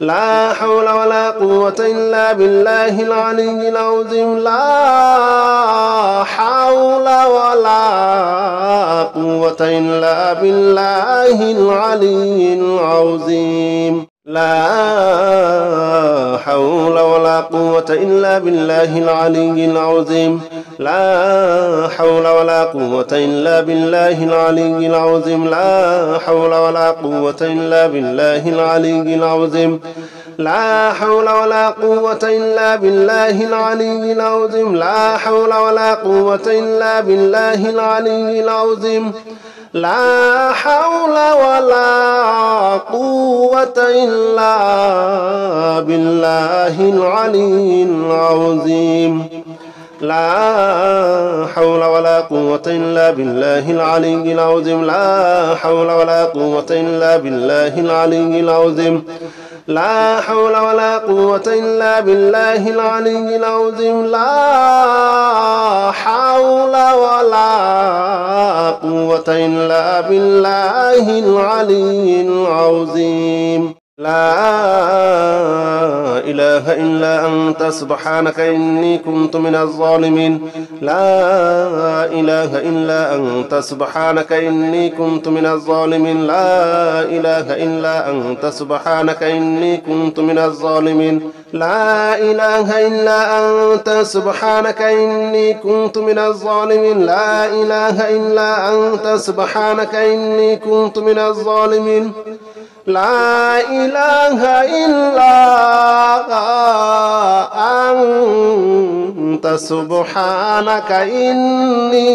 لا حول ولا قوة إلا بالله العلي العظيم لا حول ولا قوة إلا بالله العلي العظيم لا حول ولا قوة إلا بالله العلي العظيم لا حول ولا قوة إلا بالله العلي العظيم لا حول ولا قوة إلا بالله العلي العظيم لا حول ولا قوة إلا بالله العلي العظيم لا حول ولا قوة إلا بالله العلي العظيم لا حول ولا قوة إلا بالله العلي العظيم لا حول ولا قوة إلا بالله العلي العظيم لا حول ولا قوة إلا بالله العلي العظيم لا حول ولا قوة إلا بالله العلي العظيم لا حول ولا قوة إلا بالله العلي العظيم لا إله إلا أنت سبحانك إني كنت من الظالمين لا إله إلا أنت سبحانك إني كنت من الظالمين لا إله إلا أنت سبحانك إني كنت من الظالمين لا إله إلا أنت سبحانك إني كنت من الظالمين لا إله إلا أنت سبحانك إني كنت من الظالمين لا إله إلا أنت سبحانك إني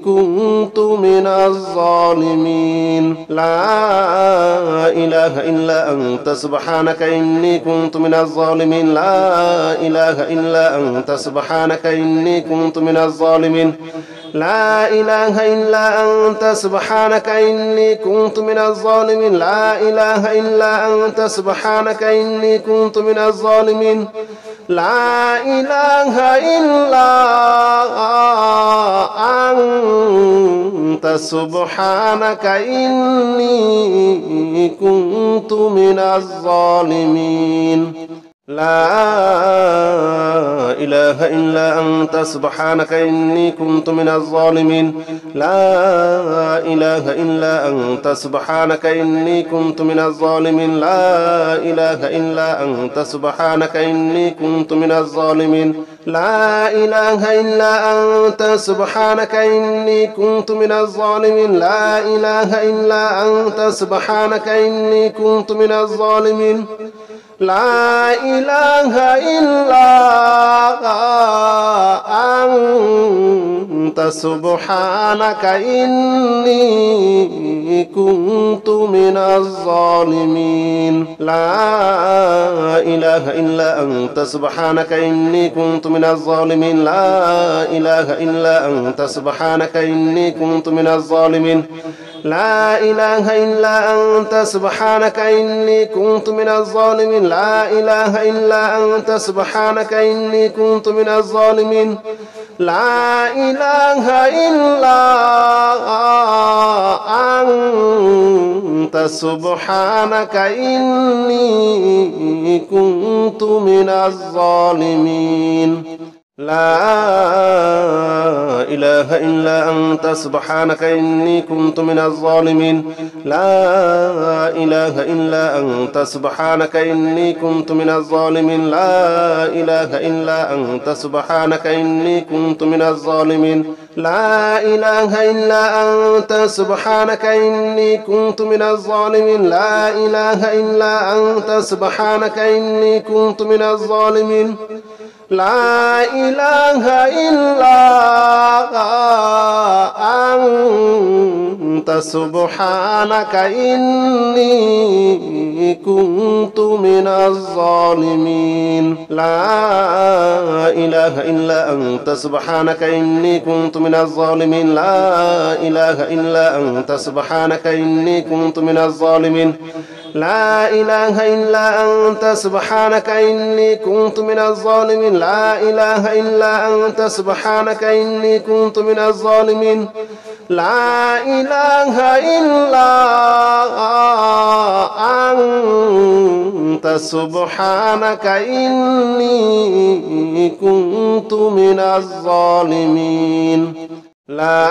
كنت من الظالمين لا إله إلا أنت سبحانك إني كنت من الظالمين لا إله إلا أنت سبحانك إني كنت من الظالمين لا إله إلا أنت سبحانك إني كنت من الظالمين لا إله إلا أنت سبحانك إني كنت من الظالمين لا إله إلا أنت سبحانك إني كنت من الظالمين لا إله إلا أنت سبحانك إني كنت من الظالمين لا إله إلا أنت سبحانك إني كنت من الظالمين لا إله إلا أنت سبحانك إني كنت من الظالمين لا إله إلا أنت سبحانك إني كنت من الظالمين لا إله إلا أنت سبحانك إني كنت من الظالمين لا إله إلا أنت سبحانك إني كنت من الظالمين لا إله إلا أنت سبحانك إني كنت من الظالمين لا إله إلا أنت سبحانك إني كنت من الظالمين لا إله إلا أنت سبحانك إني كنت من الظالمين لا إله إلا أنت سبحانك إني كنت من الظالمين لا إله إلا أنت سبحانك إني كنت من الظالمين لا إله إلا أنت سبحانك إني كنت من الظالمين لا إله إلا أنت سبحانك إني كنت من الظالمين لا إله إلا أنت سبحانك إني كنت من الظالمين لا إله إلا أنت سبحانك إني كنت من الظالمين لا إله إلا أنت سبحانك إني كنت من الظالمين لا إله إلا أنت سبحانك إني كنت من الظالمين لا إله إلا أنت سبحانك إني كنت من الظالمين لا إله إلا أنت سبحانك إني كنت من الظالمين لا إله إلا أنت سبحانك إني كنت من الظالمين لا إله إلا أنت سبحانك إني كنت من الظالمين لا إله إلا سبحانك إني كنت من الظالمين لا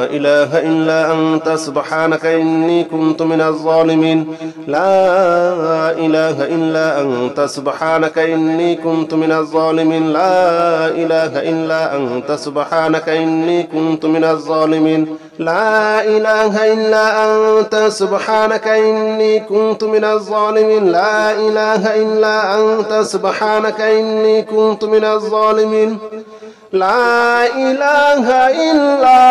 إله إلا أنت سبحانك إني كنت من الظالمين لا إله إلا أنت سبحانك إني كنت من الظالمين لا إله إلا أنت سبحانك إني كنت من الظالمين لا إله إلا أنت سبحانك إني كنت من الظالمين لا إله إلا أنت سبحانك إني كنت من الظالمين لا إله إلا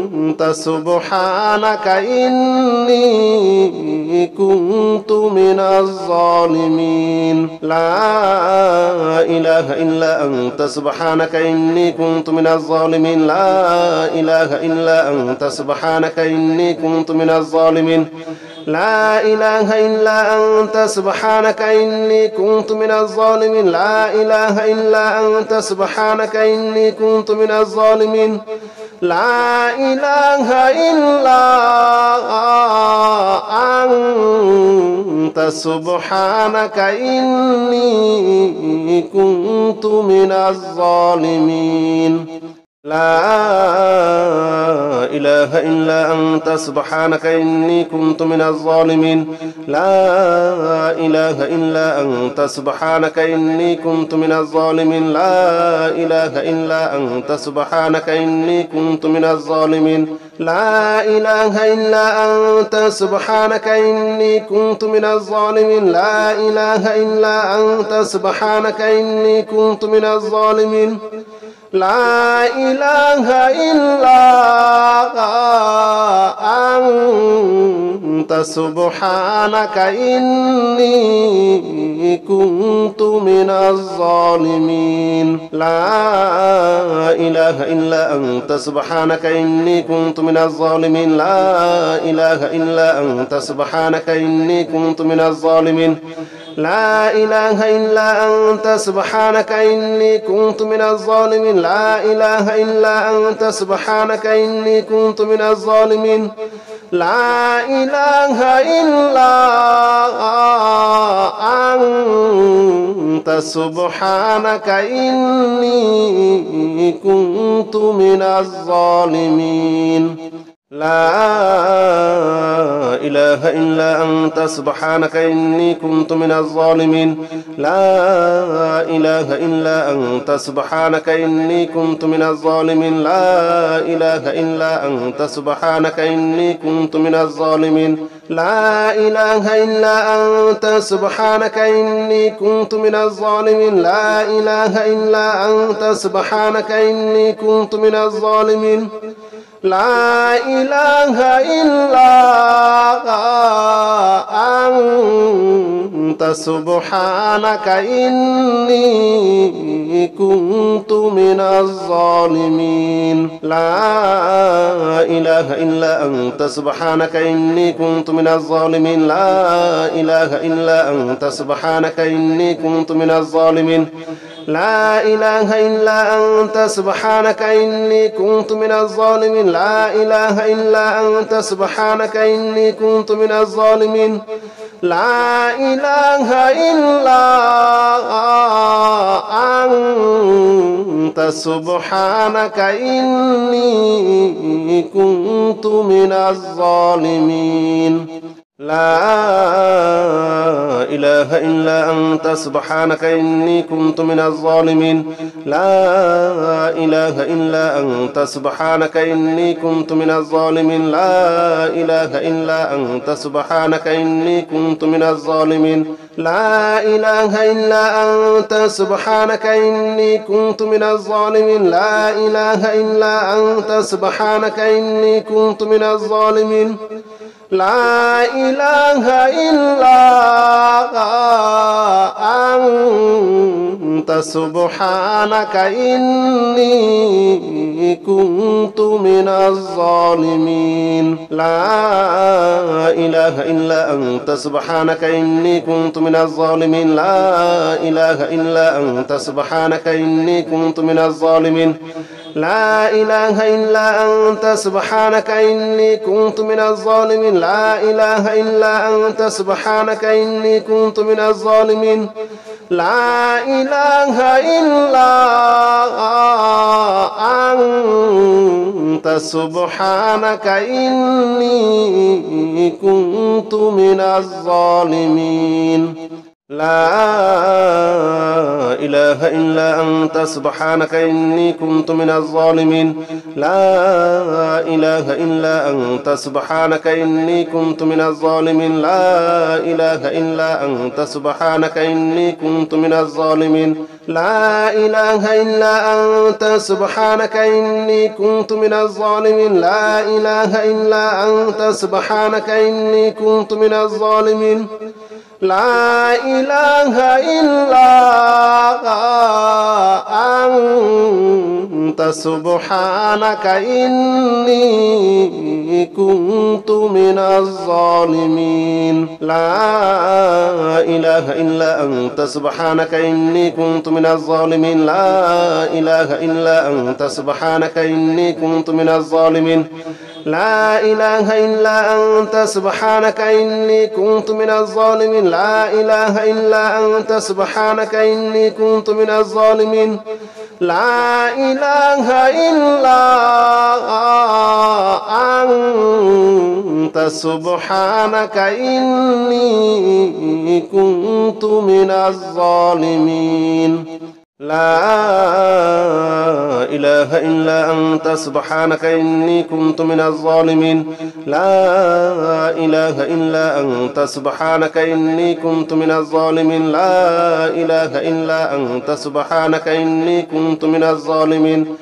أنت سبحانك إني كنت من الظالمين لا إله إلا أنت سبحانك إني كنت من الظالمين لا إله إلا أنت سبحانك إني كنت من الظالمين لا إله إلا أنت سبحانك إني كنت من الظالمين لا إله إلا أنت سبحانك إني كنت من الظالمين لا إله إلا أنت سبحانك إني كنت من الظالمين لا إله إلا أنت سبحانك إني كنت من الظالمين لا إله إلا أنت سبحانك إني كنت من الظالمين لا إله إلا أنت سبحانك إني كنت من الظالمين لا إله إلا أنت سبحانك إني كنت من الظالمين لا إله إلا أنت سبحانك إني كنت من الظالمين لا إله إلا أنت سبحانك إني كنت من الظالمين لا إله إلا أنت سبحانك إني كنت من الظالمين لا إله إلا أنت سبحانك إني كنت من الظالمين لا إله إلا أنت سبحانك إني كنت من الظالمين لا إله إلا أنت سبحانك إني كنت من الظالمين لا إله إلا أنت سبحانك إني كنت من الظالمين لا إله إلا أنت سبحانك إني كنت من الظالمين لا إله إلا أنت سبحانك إني كنت من الظالمين لا إله إلا أنت سبحانك إني كنت من الظالمين لا إله إلا أنت سبحانك إني كنت من الظالمين لا إله إلا أنت سبحانك إني كنت من الظالمين لا إله إلا أنت سبحانك إني كنت من الظالمين لا إله إلا أنت سبحانك إني كنت من الظالمين لا إله إلا أنت سبحانك إني كنت من الظالمين لا إله إلا أنت سبحانك إني كنت من الظالمين لا إله إلا أنت سبحانك إني كنت من الظالمين لا إله إلا أنت سبحانك إني كنت من الظالمين لا إله إلا أنت سبحانك إني كنت من الظالمين لا إله إلا أنت سبحانك إني كنت من الظالمين لا إله إلا أنت سبحانك إني كنت من الظالمين لا إله إلا أنت سبحانك إني كنت من الظالمين لا إله إلا أنت سبحانك إني كنت من الظالمين لا إله إلا أنت سبحانك إني كنت من الظالمين لا إله إلا أنت سبحانك إني كنت من الظالمين لا إله إلا أنت سبحانك إني كنت من الظالمين لا إله إلا أنت سبحانك إني كنت من الظالمين لا إله إلا أنت سبحانك إني كنت من الظالمين لا إله إلا أنت سبحانك إني كنت من الظالمين لا إله إلا أنت سبحانك إني كنت من الظالمين لا إله إلا أنت سبحانك إني كنت من الظالمين لا إله إلا أنت سبحانك إني كنت من الظالمين لا إله إلا أنت سبحانك إني كنت من الظالمين لا إله إلا أنت سبحانك إني كنت من الظالمين لا إله إلا أنت سبحانك إني كنت من الظالمين لا إله إلا أنت سبحانك إني كنت من الظالمين لا إله إلا أنت سبحانك إني كنت من الظالمين لا إله إلا أنت سبحانك إني كنت من الظالمين لا إله إلا أنت سبحانك إني كنت من الظالمين لا إله إلا أنت سبحانك إني كنت من الظالمين لا إله إلا أنت سبحانك إني كنت من الظالمين لا إله إلا أنت سبحانك إني كنت من الظالمين لا إله إلا أنت سبحانك إني كنت من الظالمين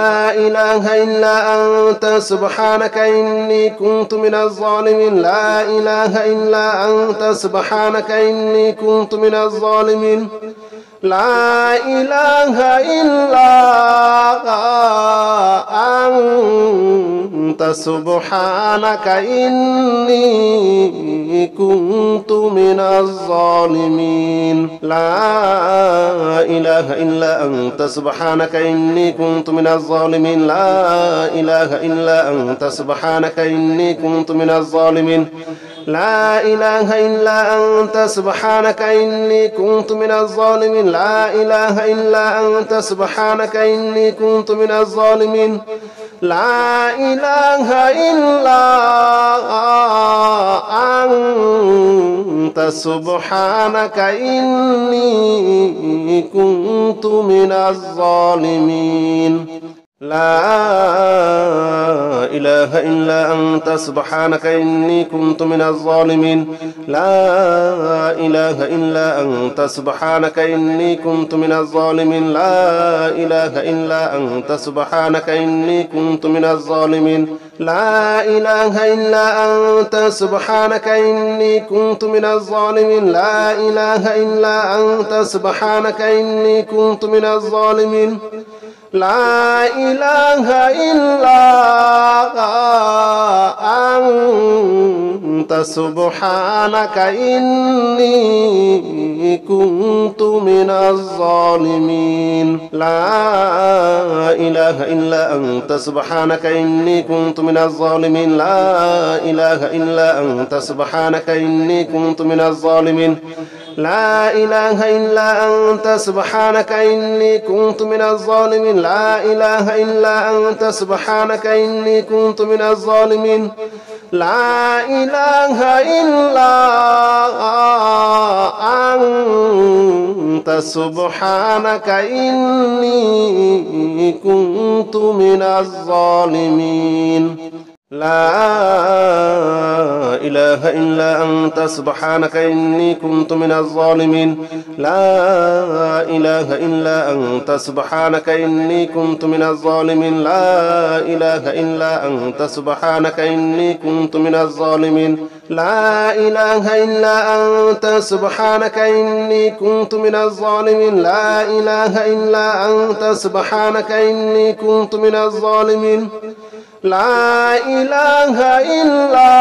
لا إله إلا أنت سبحانك إني كنت من الظالمين لا إله إلا أنت سبحانك إني كنت من الظالمين لا إله إلا أنت سبحانك إني كنت من الظالمين لا إله إلا أنت سبحانك إني كنت من الظالمين لا إله إلا أنت سبحانك إني كنت من الظالمين لا إله إلا أنت سبحانك إني كنت من الظالمين لا إله إلا أنت سبحانك إني كنت من الظالمين لا إله إلا أنت سبحانك إني كنت من الظالمين لا إله إلا أنت سبحانك إني كنت من الظالمين لا إله إلا أنت سبحانك إني كنت من الظالمين لا إله إلا أنت سبحانك إني كنت من الظالمين لا إله إلا أنت سبحانك إني كنت من الظالمين لا إله إلا أنت سبحانك إني كنت من الظالمين لا إله إلا أنت سبحانك إني كنت من الظالمين لا إله إلا أنت سبحانك إني كنت من الظالمين لا إله إلا أنت سبحانك إني كنت من الظالمين لا إله إلا أنت سبحانك إني كنت من الظالمين لا إله إلا أنت سبحانك إني كنت من الظالمين لا إله إلا أنت سبحانك إني كنت من الظالمين لا إله إلا أنت سبحانك إني كنت من الظالمين لا إله إلا أنت سبحانك إني كنت من الظالمين لا إله إلا أنت سبحانك إني كنت من الظالمين لا إله إلا أنت سبحانك إني كنت من الظالمين لا إله إلا أنت سبحانك إني كنت من الظالمين لا إله إلا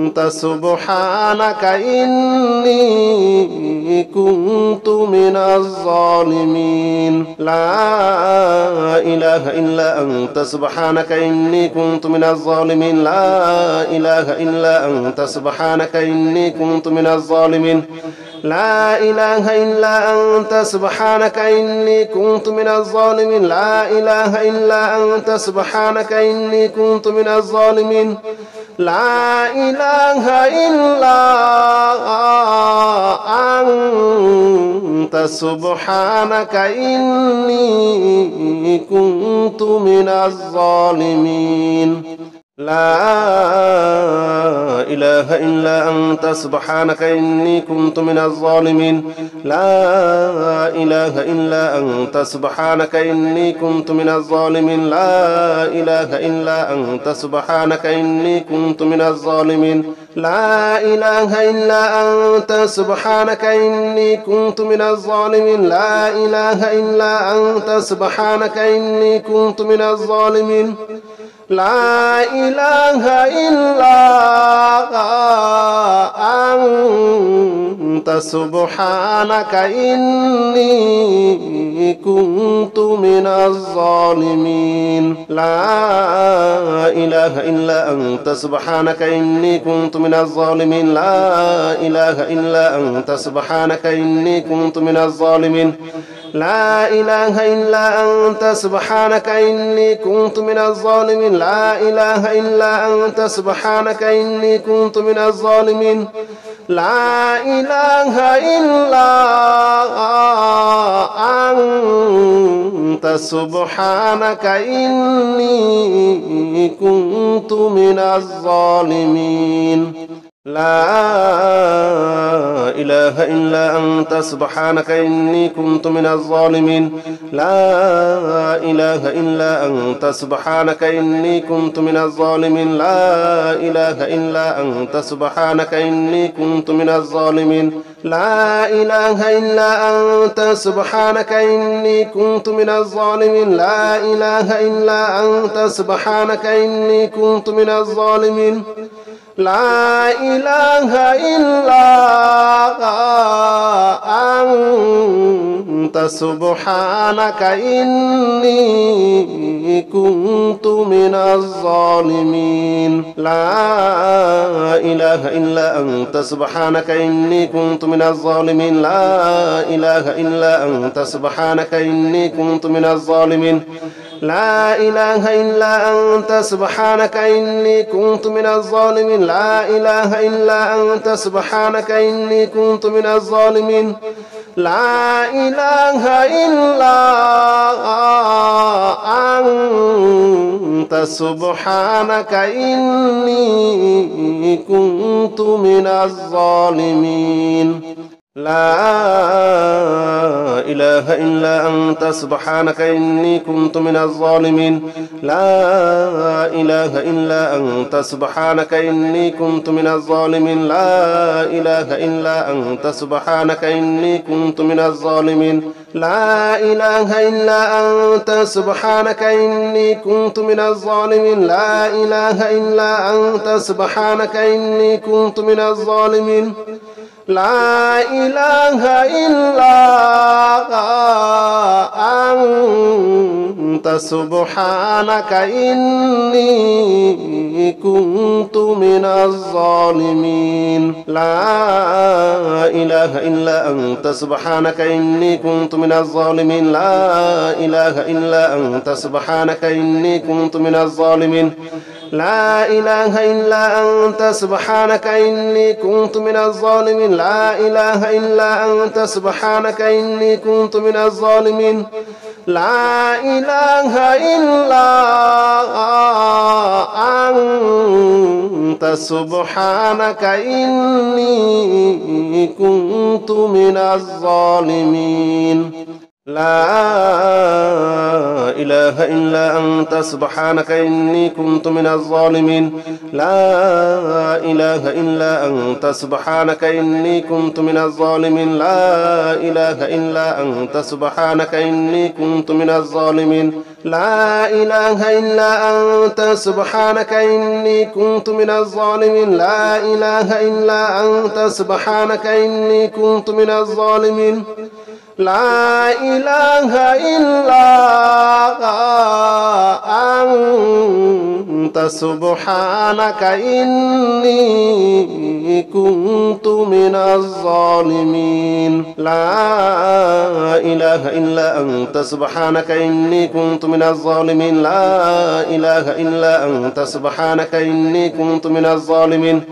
أنت سبحانك إني كنت من الظالمين لا إله إلا أنت سبحانك إني كنت من الظالمين لا إله إلا أنت سبحانك إني كنت من الظالمين لا إله إلا أنت سبحانك إني كنت من الظالمين لا إله إلا أنت سبحانك إني كنت من الظالمين لا إله إلا أنت سبحانك إني كنت من الظالمين لا إله إلا أنت سبحانك إني كنت من الظالمين لا إله إلا أنت سبحانك إني كنت من الظالمين لا إله إلا أنت سبحانك إني كنت من الظالمين لا إله إلا أنت سبحانك إني كنت من الظالمين لا إله إلا أنت سبحانك إني كنت من الظالمين لا إله إلا أنت سبحانك إني كنت من الظالمين لا إله إلا أنت سبحانك إني كنت من الظالمين لا إله إلا أنت سبحانك إني كنت من الظالمين لا إله إلا أنت سبحانك إني كنت من الظالمين لا إله إلا أنت سبحانك إني كنت من الظالمين لا إله إلا أنت سبحانك إني كنت من الظالمين لا إله إلا أنت سبحانك إني كنت من الظالمين لا إله إلا أنت سبحانك إني كنت من الظالمين لا إله إلا أنت سبحانك إني كنت من الظالمين لا إله إلا أنت سبحانك إني كنت من الظالمين لا إله إلا أنت سبحانك إني كنت من الظالمين لا إله إلا أنت سبحانك إني كنت من الظالمين لا إله إلا أنت سبحانك إني كنت من الظالمين لا إله إلا أنت سبحانك إني كنت من الظالمين لا إله إلا أنت سبحانك إني كنت من الظالمين لا إله إلا أنت سبحانك إني كنت من الظالمين لا إله إلا أنت سبحانك إني كنت من الظالمين لا إله إلا أنت سبحانك إني كنت من الظالمين لا إله إلا أنت سبحانك إني كنت من الظالمين لا إله إلا أنت سبحانك إني كنت من الظالمين لا إله إلا أنت سبحانك إني كنت من الظالمين لا إله إلا أنت سبحانك إني كنت من الظالمين لا إله إلا أنت سبحانك إني كنت من الظالمين لا إله إلا أنت سبحانك إني كنت من الظالمين لا إله إلا أنت سبحانك إني كنت من الظالمين لا إله إلا أنت سبحانك إني كنت من الظالمين لا إله إلا أنت سبحانك إني كنت من الظالمين لا إله إلا أنت سبحانك إني كنت من الظالمين لا إله إلا أنت سبحانك إني كنت من الظالمين لا إله إلا أنت سبحانك إني كنت من الظالمين لا إله إلا أنت سبحانك إني كنت من الظالمين لا إله إلا أنت سبحانك إني كنت من الظالمين لا إله إلا أنت سبحانك إني كنت من الظالمين لا إله إلا أنت سبحانك إني كنت من الظالمين لا إله إلا أنت سبحانك إني كنت من الظالمين لا إله إلا أنت سبحانك إني كنت من الظالمين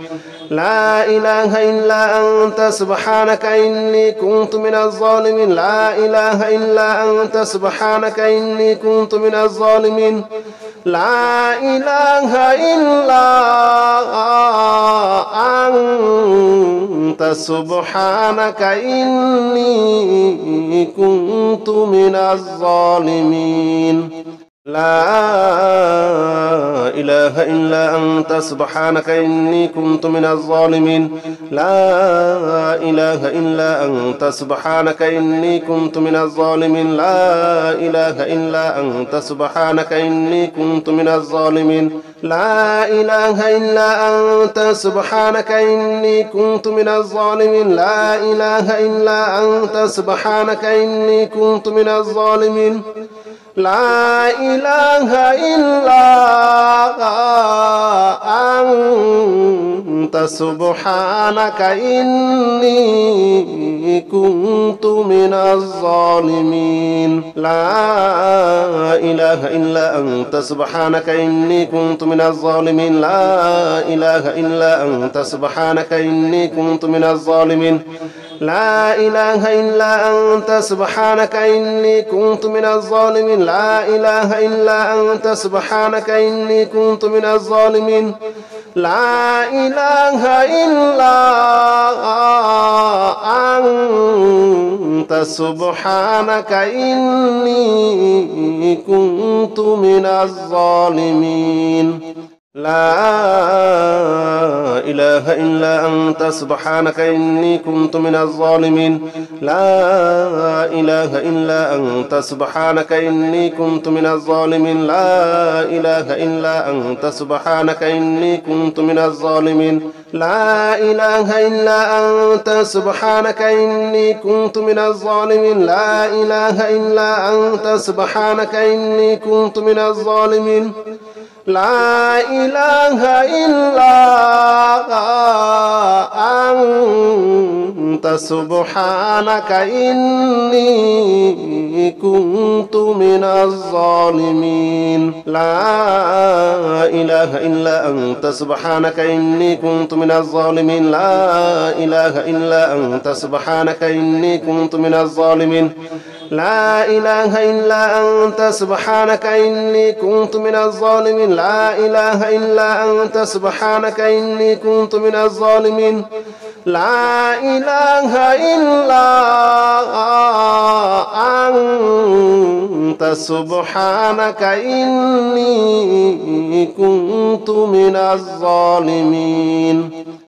لا إله إلا أنت سبحانك إني كنت من الظالمين لا إله إلا أنت سبحانك إني كنت من الظالمين لا إله إلا أنت سبحانك إني كنت من الظالمين لا إله إلا أنت سبحانك إني كنت من الظالمين لا إله إلا أنت سبحانك إني كنت من الظالمين لا إله إلا أنت سبحانك إني كنت من الظالمين لا إله إلا أنت سبحانك إني كنت من الظالمين لا إله إلا أنت سبحانك إني كنت من الظالمين لا إله إلا أنت سبحانك إني كنت من الظالمين لا إله إلا أنت سبحانك إني كنت من الظالمين لا إله إلا أنت سبحانك إني كنت من الظالمين لا إله إلا أنت سبحانك إني كنت من الظالمين لا إله إلا أنت سبحانك إني كنت من الظالمين لا إله إلا أنت سبحانك إني كنت من الظالمين لا إله إلا أنت سبحانك إني كنت من الظالمين لا إله إلا أنت سبحانك إني كنت من الظالمين لا إله إلا أنت سبحانك إني كنت من الظالمين لا إله إلا أنت سبحانك إني كنت من الظالمين لا إله إلا أنت سبحانك إني كنت من الظالمين لا إله إلا أنت سبحانك إني كنت من الظالمين لا إله إلا أنت سبحانك إني كنت من الظالمين لا إله إلا أنت سبحانك إني كنت من الظالمين لا إله إلا أنت سبحانك إني كنت من الظالمين لا إله إلا أنت سبحانك إني كنت من الظالمين لا إله إلا أنت سبحانك إني كنت من الظالمين